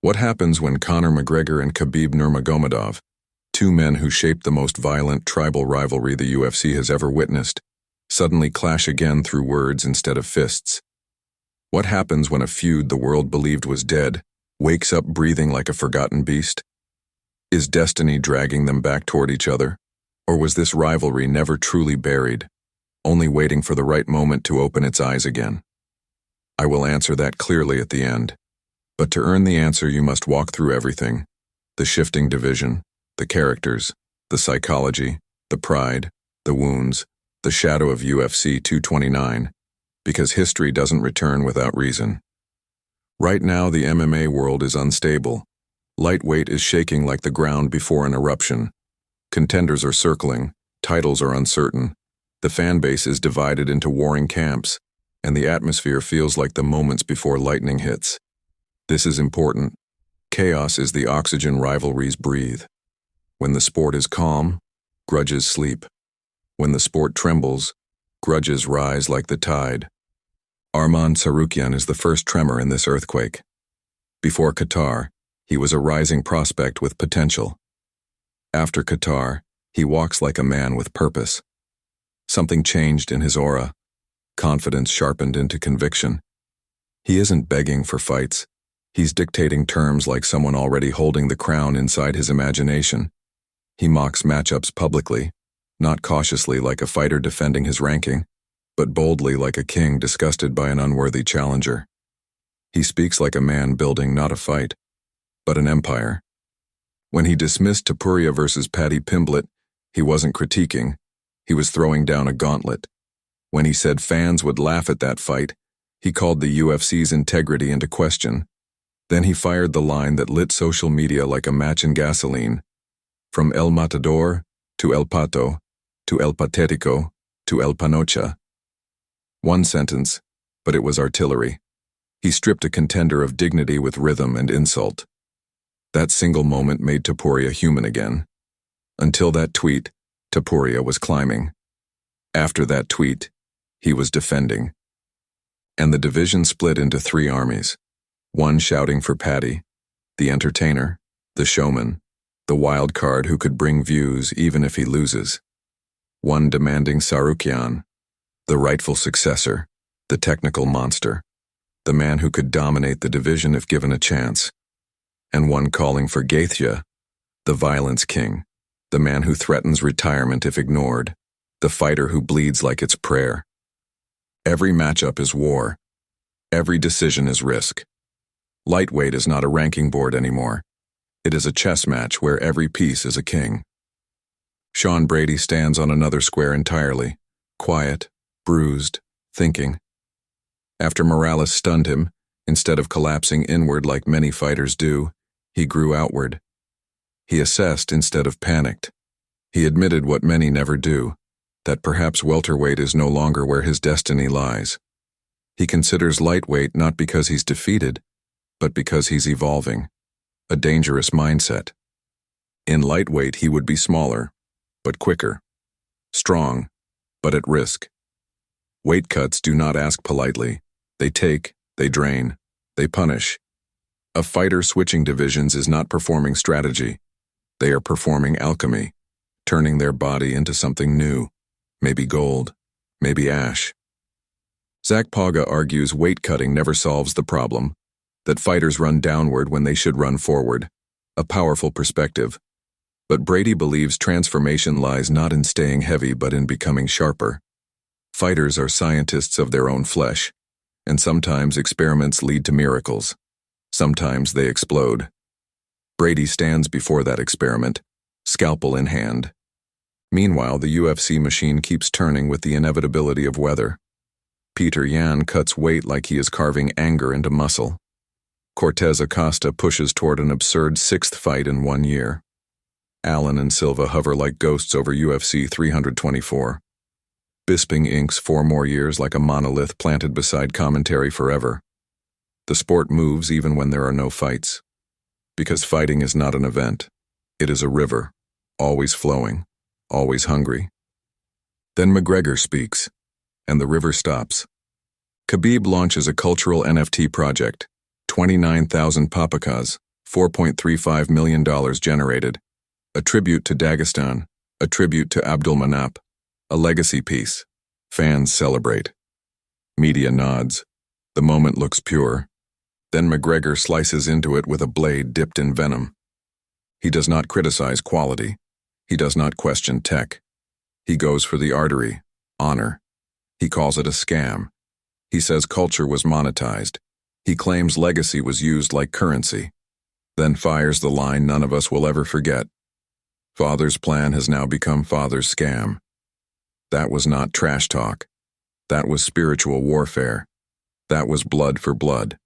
What happens when Conor McGregor and Khabib Nurmagomedov, two men who shaped the most violent tribal rivalry the UFC has ever witnessed, suddenly clash again through words instead of fists? What happens when a feud the world believed was dead wakes up breathing like a forgotten beast? Is destiny dragging them back toward each other? Or was this rivalry never truly buried, only waiting for the right moment to open its eyes again? I will answer that clearly at the end. But to earn the answer, you must walk through everything: the shifting division, the characters, the psychology, the pride, the wounds, the shadow of UFC 229, because history doesn't return without reason. Right now, the MMA world is unstable. Lightweight is shaking like the ground before an eruption. Contenders are circling, titles are uncertain, the fan base is divided into warring camps, and the atmosphere feels like the moments before lightning hits. This is important. Chaos is the oxygen rivalries breathe. When the sport is calm, grudges sleep. When the sport trembles, grudges rise like the tide. Arman Tsarukyan is the first tremor in this earthquake. Before Qatar, he was a rising prospect with potential. After Qatar, he walks like a man with purpose. Something changed in his aura. Confidence sharpened into conviction. He isn't begging for fights. He's dictating terms like someone already holding the crown inside his imagination. He mocks matchups publicly, not cautiously like a fighter defending his ranking, but boldly like a king disgusted by an unworthy challenger. He speaks like a man building not a fight, but an empire. When he dismissed Topuria versus Paddy Pimblett, he wasn't critiquing, he was throwing down a gauntlet. When he said fans would laugh at that fight, he called the UFC's integrity into question. Then he fired the line that lit social media like a match in gasoline. From El Matador, to El Pato, to El Patético, to El Panocha. One sentence, but it was artillery. He stripped a contender of dignity with rhythm and insult. That single moment made Topuria human again. Until that tweet, Topuria was climbing. After that tweet, he was defending. And the division split into three armies. One shouting for Paddy, the entertainer, the showman, the wild card who could bring views even if he loses. One demanding Tsarukyan, the rightful successor, the technical monster, the man who could dominate the division if given a chance. And one calling for Gaethje, the violence king, the man who threatens retirement if ignored, the fighter who bleeds like it's prayer. Every matchup is war. Every decision is risk. Lightweight is not a ranking board anymore. It is a chess match where every piece is a king. Sean Brady stands on another square entirely, quiet, bruised, thinking. After Morales stunned him, instead of collapsing inward like many fighters do, he grew outward. He assessed instead of panicked. He admitted what many never do, that perhaps welterweight is no longer where his destiny lies. He considers lightweight not because he's defeated, but because he's evolving. A dangerous mindset. In lightweight, he would be smaller, but quicker. Strong, but at risk. Weight cuts do not ask politely. They take, they drain, they punish. A fighter switching divisions is not performing strategy. They are performing alchemy, turning their body into something new, maybe gold, maybe ash. Zach Pauga argues weight cutting never solves the problem, that fighters run downward when they should run forward, a powerful perspective. But Brady believes transformation lies not in staying heavy but in becoming sharper. Fighters are scientists of their own flesh, and sometimes experiments lead to miracles. Sometimes they explode. Brady stands before that experiment, scalpel in hand. Meanwhile, the UFC machine keeps turning with the inevitability of weather. Peter Yan cuts weight like he is carving anger into muscle. Cortez Acosta pushes toward an absurd 6th fight in 1 year. Allen and Silva hover like ghosts over UFC 324. Bisping inks 4 more years like a monolith planted beside commentary forever. The sport moves even when there are no fights. Because fighting is not an event. It is a river, always flowing, always hungry. Then McGregor speaks, and the river stops. Khabib launches a cultural NFT project, 29,000 papakhas, $4.35 million generated. A tribute to Dagestan, a tribute to Abdul Manap, a legacy piece. Fans celebrate. Media nods. The moment looks pure. Then McGregor slices into it with a blade dipped in venom. He does not criticize quality. He does not question tech. He goes for the artery, honor. He calls it a scam. He says culture was monetized. He claims legacy was used like currency. Then fires the line none of us will ever forget. Father's plan has now become father's scam. That was not trash talk. That was spiritual warfare. That was blood for blood.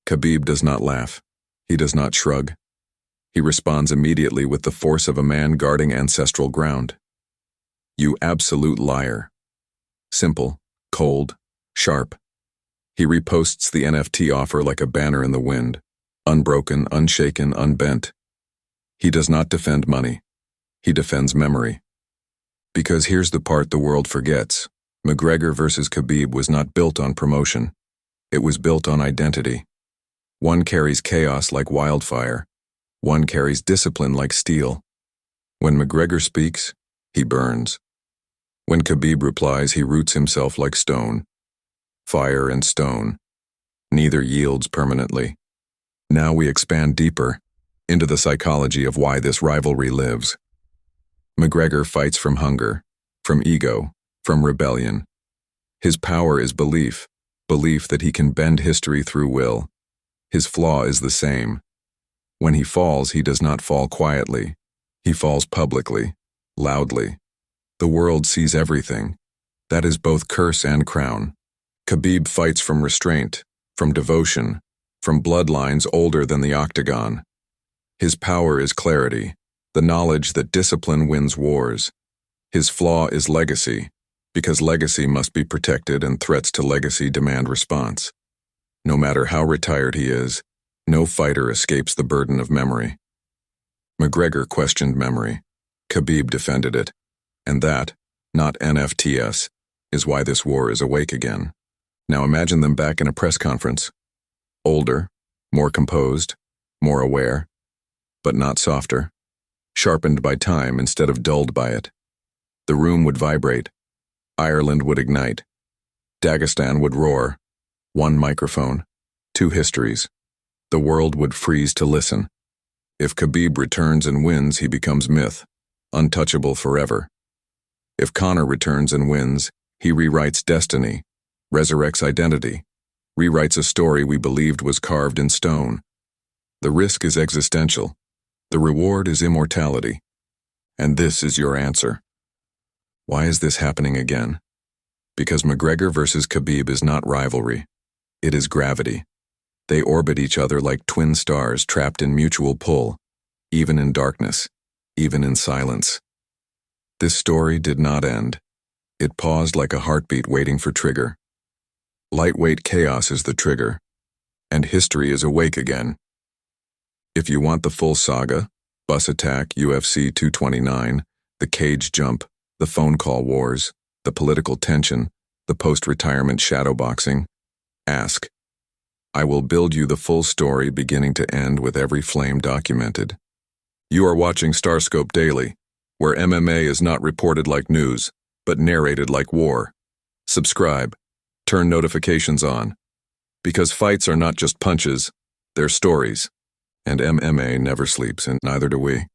Khabib does not laugh. He does not shrug. He responds immediately with the force of a man guarding ancestral ground. You absolute liar. Simple, cold, sharp. He reposts the NFT offer like a banner in the wind, unbroken, unshaken, unbent. He does not defend money. He defends memory. Because here's the part the world forgets. McGregor versus Khabib was not built on promotion. It was built on identity. One carries chaos like wildfire. One carries discipline like steel. When McGregor speaks, he burns. When Khabib replies, he roots himself like stone. Fire and stone. Neither yields permanently. Now we expand deeper into the psychology of why this rivalry lives. McGregor fights from hunger, from ego, from rebellion. His power is belief that he can bend history through will. His flaw is the same. When he falls, he does not fall quietly. He falls publicly, loudly. The world sees everything. That is both curse and crown. Khabib fights from restraint, from devotion, from bloodlines older than the Octagon. His power is clarity, the knowledge that discipline wins wars. His flaw is legacy, because legacy must be protected and threats to legacy demand response. No matter how retired he is, no fighter escapes the burden of memory. McGregor questioned memory. Khabib defended it. And that, not NFTS, is why this war is awake again. Now imagine them back in a press conference. Older, more composed, more aware, but not softer. Sharpened by time instead of dulled by it. The room would vibrate. Ireland would ignite. Dagestan would roar. One microphone, two histories. The world would freeze to listen. If Khabib returns and wins, he becomes myth, untouchable forever. If Conor returns and wins, he rewrites destiny, resurrects identity, rewrites a story we believed was carved in stone. The risk is existential. The reward is immortality. And this is your answer. Why is this happening again? Because McGregor versus Khabib is not rivalry. It is gravity. They orbit each other like twin stars trapped in mutual pull, even in darkness, even in silence. This story did not end. It paused like a heartbeat waiting for trigger. Lightweight chaos is the trigger, and history is awake again. If you want the full saga, bus attack, UFC 229, the cage jump, the phone call wars, the political tension, the post-retirement shadowboxing, ask. I will build you the full story beginning to end with every flame documented. You are watching Starscope Daily, where MMA is not reported like news, but narrated like war. Subscribe. Turn notifications on. Because fights are not just punches, they're stories. And MMA never sleeps, and neither do we.